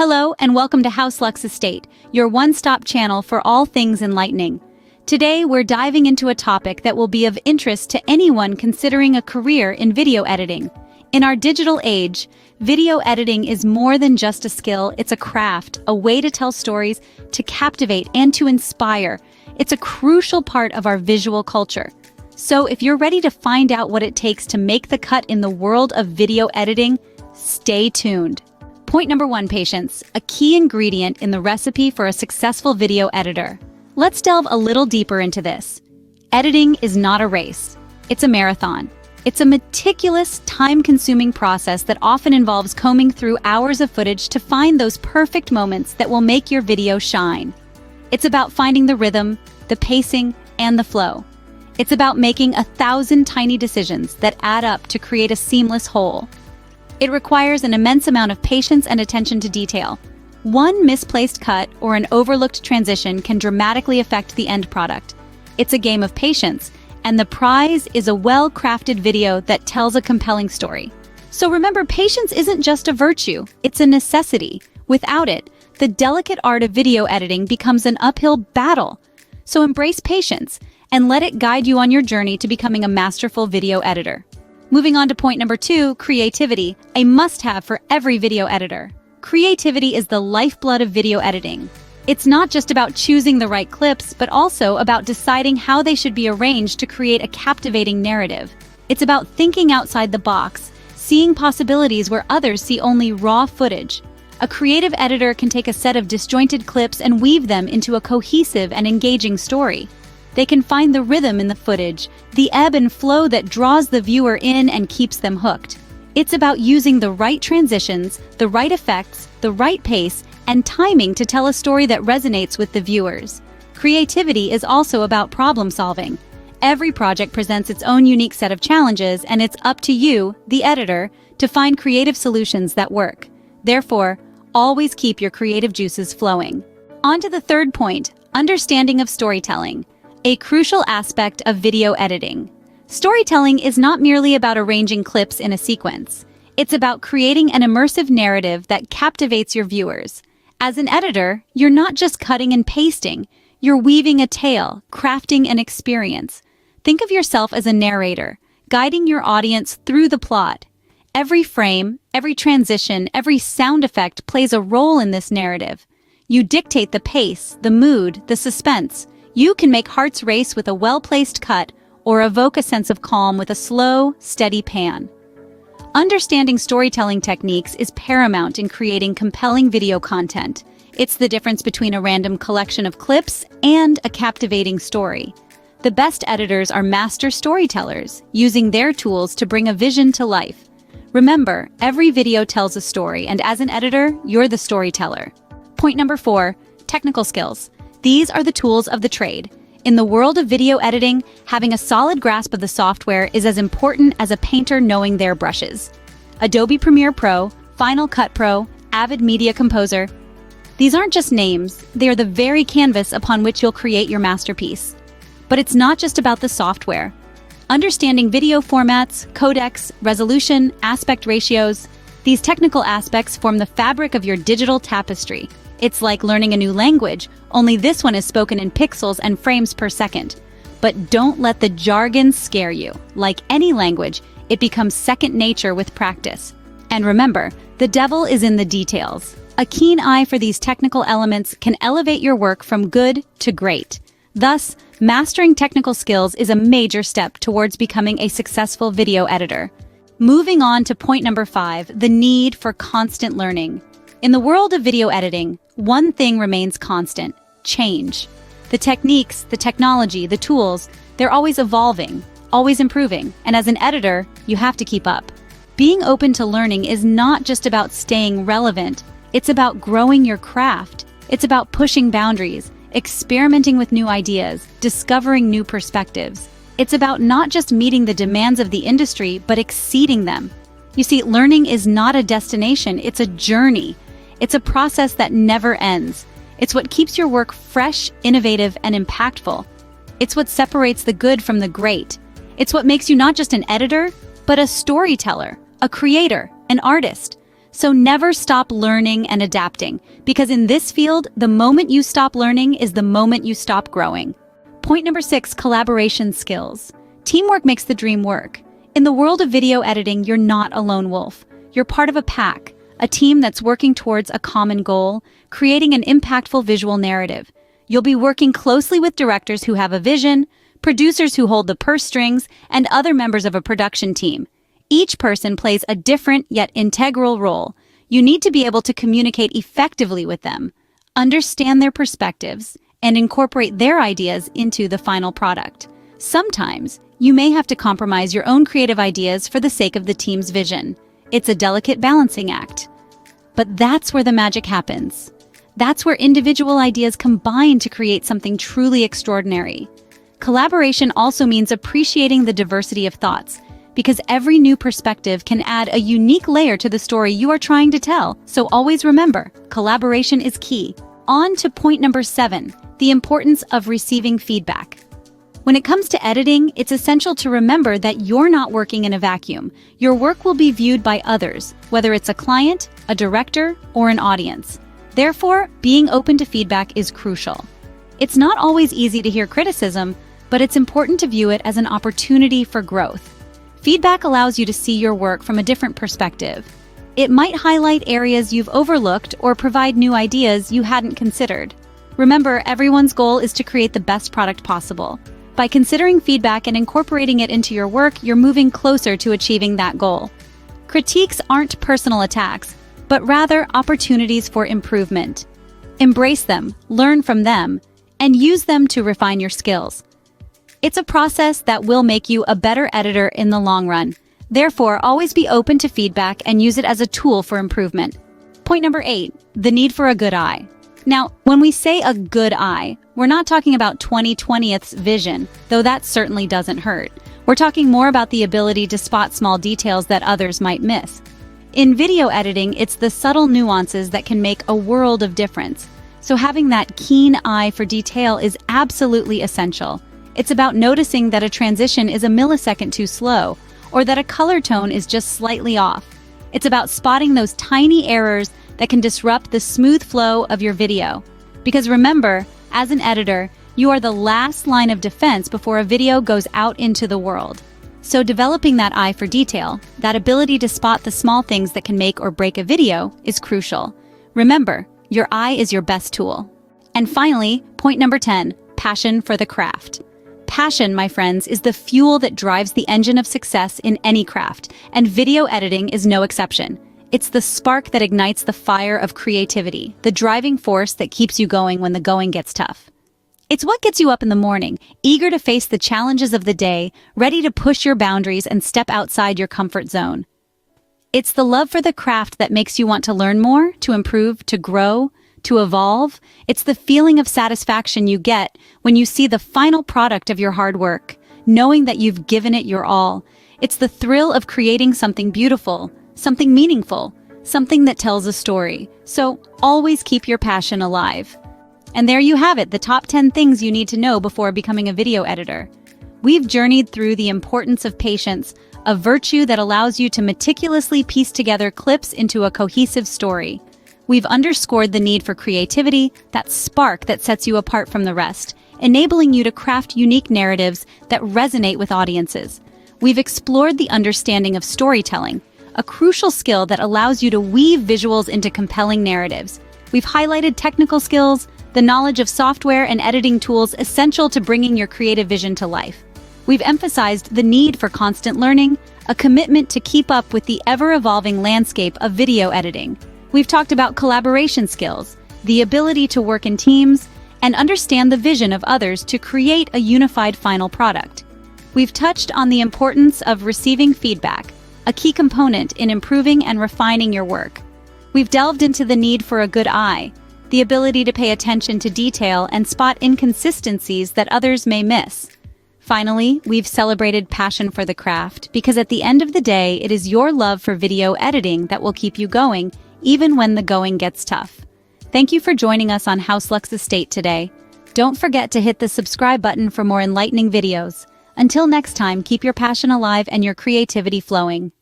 Hello and welcome to House Lux Estate, your one-stop channel for all things enlightening. Today we're diving into a topic that will be of interest to anyone considering a career in video editing. In our digital age, video editing is more than just a skill, it's a craft, a way to tell stories, to captivate and to inspire. It's a crucial part of our visual culture. So if you're ready to find out what it takes to make the cut in the world of video editing, stay tuned. Point number 1, patience, a key ingredient in the recipe for a successful video editor. Let's delve a little deeper into this. Editing is not a race. It's a marathon. It's a meticulous, time-consuming process that often involves combing through hours of footage to find those perfect moments that will make your video shine. It's about finding the rhythm, the pacing, and the flow. It's about making 1,000 tiny decisions that add up to create a seamless whole. It requires an immense amount of patience and attention to detail. One misplaced cut or an overlooked transition can dramatically affect the end product. It's a game of patience, and the prize is a well-crafted video that tells a compelling story. So remember, patience isn't just a virtue, it's a necessity. Without it, the delicate art of video editing becomes an uphill battle. So embrace patience and let it guide you on your journey to becoming a masterful video editor. Moving on to point number 2, creativity, a must-have for every video editor. Creativity is the lifeblood of video editing. It's not just about choosing the right clips, but also about deciding how they should be arranged to create a captivating narrative. It's about thinking outside the box, seeing possibilities where others see only raw footage. A creative editor can take a set of disjointed clips and weave them into a cohesive and engaging story. They can find the rhythm in the footage, the ebb and flow that draws the viewer in and keeps them hooked. It's about using the right transitions, the right effects, the right pace, and timing to tell a story that resonates with the viewers. Creativity is also about problem solving. Every project presents its own unique set of challenges, and it's up to you, the editor, to find creative solutions that work. Therefore, always keep your creative juices flowing. On to the third point, understanding of storytelling. A crucial aspect of video editing. Storytelling is not merely about arranging clips in a sequence. It's about creating an immersive narrative that captivates your viewers. As an editor, you're not just cutting and pasting. You're weaving a tale, crafting an experience. Think of yourself as a narrator, guiding your audience through the plot. Every frame, every transition, every sound effect plays a role in this narrative. You dictate the pace, the mood, the suspense. You can make hearts race with a well-placed cut or evoke a sense of calm with a slow, steady pan. Understanding storytelling techniques is paramount in creating compelling video content. It's the difference between a random collection of clips and a captivating story. The best editors are master storytellers, using their tools to bring a vision to life. Remember, every video tells a story, and as an editor, you're the storyteller. Point number 4, technical skills. These are the tools of the trade. In the world of video editing, having a solid grasp of the software is as important as a painter knowing their brushes. Adobe Premiere Pro, Final Cut Pro, Avid Media Composer. These aren't just names, they are the very canvas upon which you'll create your masterpiece. But it's not just about the software. Understanding video formats, codecs, resolution, aspect ratios, these technical aspects form the fabric of your digital tapestry. It's like learning a new language, only this one is spoken in pixels and frames per second. But don't let the jargon scare you. Like any language, it becomes second nature with practice. And remember, the devil is in the details. A keen eye for these technical elements can elevate your work from good to great. Thus, mastering technical skills is a major step towards becoming a successful video editor. Moving on to point number 5, the need for constant learning. In the world of video editing, one thing remains constant: change. The techniques, the technology, the tools, they're always evolving, always improving, and as an editor, you have to keep up. Being open to learning is not just about staying relevant, it's about growing your craft. It's about pushing boundaries, experimenting with new ideas, discovering new perspectives. It's about not just meeting the demands of the industry, but exceeding them. You see, learning is not a destination, it's a journey. It's a process that never ends. It's what keeps your work fresh, innovative, and impactful. It's what separates the good from the great. It's what makes you not just an editor, but a storyteller, a creator, an artist. So never stop learning and adapting, because in this field, the moment you stop learning is the moment you stop growing. Point number 6, collaboration skills. Teamwork makes the dream work. In the world of video editing, you're not a lone wolf. You're part of a pack, a team that's working towards a common goal, creating an impactful visual narrative. You'll be working closely with directors who have a vision, producers who hold the purse strings, and other members of a production team. Each person plays a different yet integral role. You need to be able to communicate effectively with them, understand their perspectives, and incorporate their ideas into the final product. Sometimes, you may have to compromise your own creative ideas for the sake of the team's vision. It's a delicate balancing act. But that's where the magic happens. That's where individual ideas combine to create something truly extraordinary. Collaboration also means appreciating the diversity of thoughts, because every new perspective can add a unique layer to the story you are trying to tell. So always remember, collaboration is key. On to point number 7, the importance of receiving feedback. When it comes to editing, it's essential to remember that you're not working in a vacuum. Your work will be viewed by others, whether it's a client, a director, or an audience. Therefore, being open to feedback is crucial. It's not always easy to hear criticism, but it's important to view it as an opportunity for growth. Feedback allows you to see your work from a different perspective. It might highlight areas you've overlooked or provide new ideas you hadn't considered. Remember, everyone's goal is to create the best product possible. By considering feedback and incorporating it into your work, you're moving closer to achieving that goal. Critiques aren't personal attacks, but rather opportunities for improvement. Embrace them, learn from them, and use them to refine your skills. It's a process that will make you a better editor in the long run. Therefore, always be open to feedback and use it as a tool for improvement. Point number 8, the need for a good eye. Now, when we say a good eye, we're not talking about 20/20th's vision, though that certainly doesn't hurt. We're talking more about the ability to spot small details that others might miss. In video editing, it's the subtle nuances that can make a world of difference. So having that keen eye for detail is absolutely essential. It's about noticing that a transition is a millisecond too slow, or that a color tone is just slightly off. It's about spotting those tiny errors that can disrupt the smooth flow of your video. Because remember, as an editor, you are the last line of defense before a video goes out into the world. So developing that eye for detail, that ability to spot the small things that can make or break a video, is crucial. Remember, your eye is your best tool. And finally, point number 10, passion for the craft. Passion, my friends, is the fuel that drives the engine of success in any craft, and video editing is no exception. It's the spark that ignites the fire of creativity, the driving force that keeps you going when the going gets tough. It's what gets you up in the morning, eager to face the challenges of the day, ready to push your boundaries and step outside your comfort zone. It's the love for the craft that makes you want to learn more, to improve, to grow, to evolve. It's the feeling of satisfaction you get when you see the final product of your hard work, knowing that you've given it your all. It's the thrill of creating something beautiful, something meaningful, something that tells a story. So always keep your passion alive. And there you have it, the top 10 things you need to know before becoming a video editor. We've journeyed through the importance of patience, a virtue that allows you to meticulously piece together clips into a cohesive story. We've underscored the need for creativity, that spark that sets you apart from the rest, enabling you to craft unique narratives that resonate with audiences. We've explored the understanding of storytelling, a crucial skill that allows you to weave visuals into compelling narratives. We've highlighted technical skills, the knowledge of software and editing tools essential to bringing your creative vision to life. We've emphasized the need for constant learning, a commitment to keep up with the ever-evolving landscape of video editing. We've talked about collaboration skills, the ability to work in teams, and understand the vision of others to create a unified final product. We've touched on the importance of receiving feedback, a key component in improving and refining your work. We've delved into the need for a good eye, the ability to pay attention to detail and spot inconsistencies that others may miss. Finally, we've celebrated passion for the craft, because at the end of the day, it is your love for video editing that will keep you going, even when the going gets tough. Thank you for joining us on HouseLux Estate today. Don't forget to hit the subscribe button for more enlightening videos. Until next time, keep your passion alive and your creativity flowing.